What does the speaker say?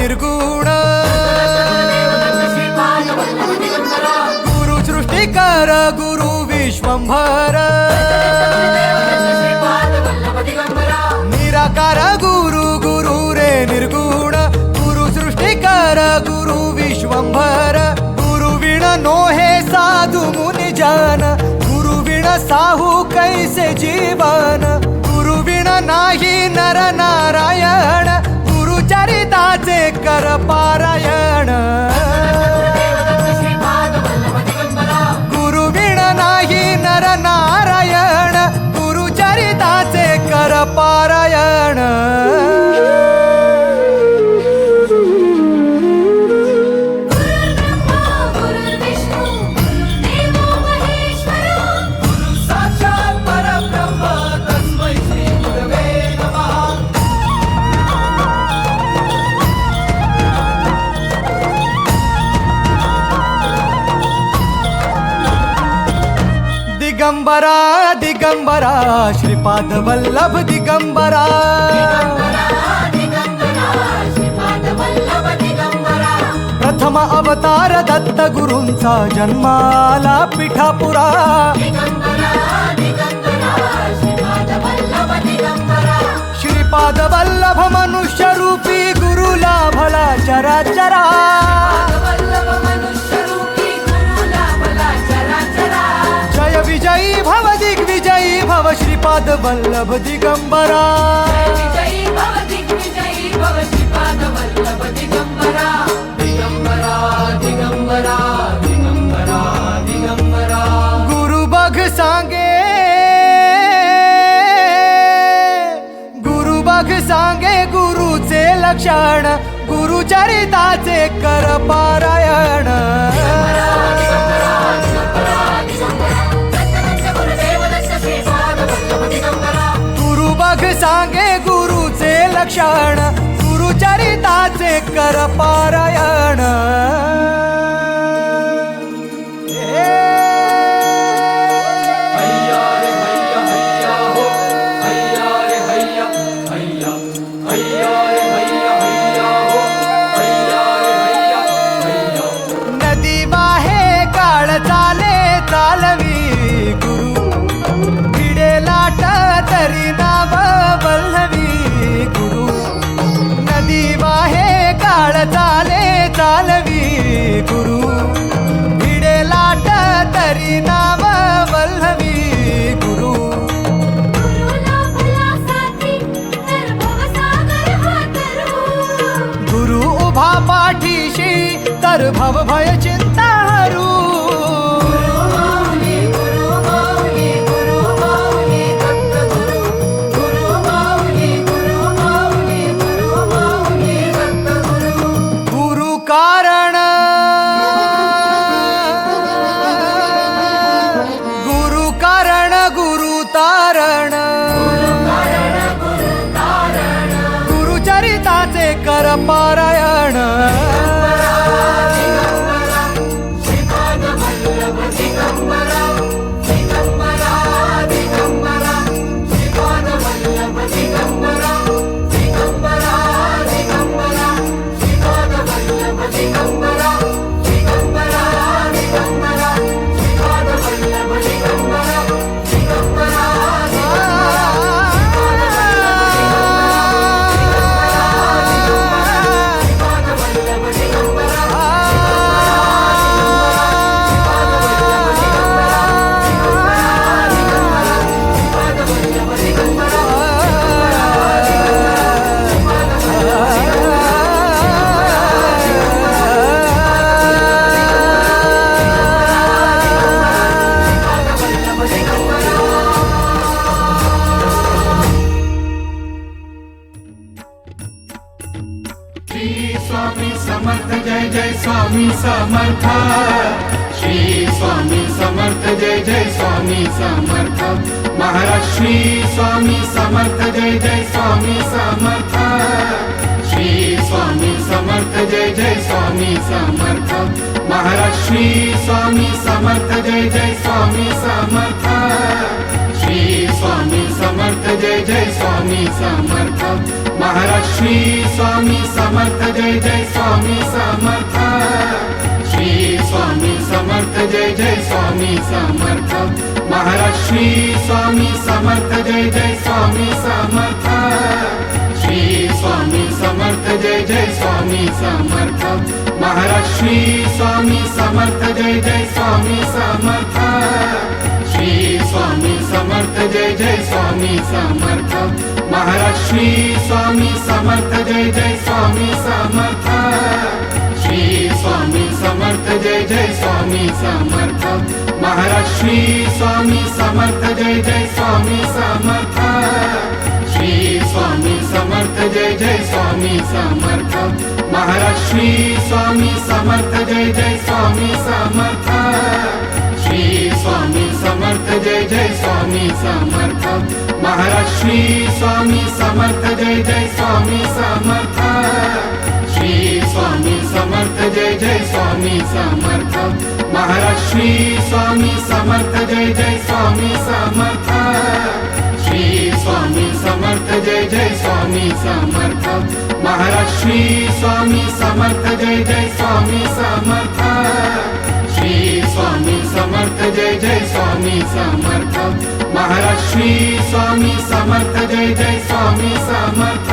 निर्गुण गुरु सृष्टिकर गुरु विश्वंभर निराकार गुरु गुरु रे निर्गुण गुरु सृष्टिकर गुरु विश्वंभर गुरु विण नोहे साधु मुनि जन गुरु विण साहू कैसे जीवन गुरु विण नाही नर नारायण गुरु चरिताचे कर पारायण गुरु विण नाही नर नारायण गुरु चरिताचे कर पारायण दिगंबरा दिगंबरा श्रीपाद वल्लभ दिगंबरा प्रथम अवतार दत्त गुरूंचा जन्माला पिठापुरा श्रीपाद वल्लभ मनुष्य रूपी गुरु लाभला चराचरा जय विजयी भव दिग्विजयी भव श्रीपाद वल्लभ दिगंबरा दिगंबरा दिगंबरा दिगंबरा गुरु बघ सांगे गुरुचे लक्षण गुरु चरिताचे कर पारायण गुरु बघ सांगे गुरुचे लक्षण गुरु चरिताचे कर पारायण नदी वाहे काळ चाले चालवी गुरु भिडे लाट तरी नाव वल्लवी गुरु नदी वाहे काळ चाले चालवी गुरु भिडे लाट तरी नाव वल्लवी गुरु गुरु उभा पाठीशी तर भव भय चिंता हरू गुरु कारण गुरु तारण गुरु चरिताचे कर पारायण स्वामी समर्थ जय जय स्वामी समर्थ श्री स्वामी समर्थ जय जय स्वामी समर्थ महाराज श्री स्वामी समर्थ जय जय स्वामी समर्थ श्री स्वामी समर्थ जय जय स्वामी समर्थ महाराज श्री स्वामी समर्थ जय जय स्वामी समर्थ श्री स्वामी समर्थ जय जय स्वामी समर्थ महाराज श्री स्वामी समर्थ जय जय स्वामी समर्थ श्री स्वामी समर्थ जय जय स्वामी समर्थ महाराज श्री स्वामी समर्थ जय जय स्वामी समर्थ श्री स्वामी समर्थ जय जय स्वामी समर्थ महाराज श्री स्वामी समर्थ जय जय स्वामी समर्थ श्री स्वामी समर्थ जय जय स्वामी समर्थ महाराज श्री स्वामी समर्थ जय जय स्वामी समर्थ श्री स्वामी समर्थ जय जय स्वामी समर्थ महाराज श्री स्वामी समर्थ जय जय स्वामी समर्थ श्री स्वामी समर्थ जय जय स्वामी समर्थ महाराज श्री स्वामी समर्थ जय जय स्वामी समर्थ श्री स्वामी समर्थ जय जय स्वामी समर्थ महाराज श्री स्वामी समर्थ जय जय स्वामी समर्थ श्री स्वामी समर्थ जय जय स्वामी समर्थ महाराज श्री स्वामी समर्थ जय जय स्वामी समर्थ श्री स्वामी समर्थ जय जय स्वामी समर्थ महाराज श्री स्वामी समर्थ जय जय स्वामी समर्थ श्री स्वामी समर्थ जय जय स्वामी समर्थ महाराज श्री स्वामी समर्थ जय जय स्वामी समर्थ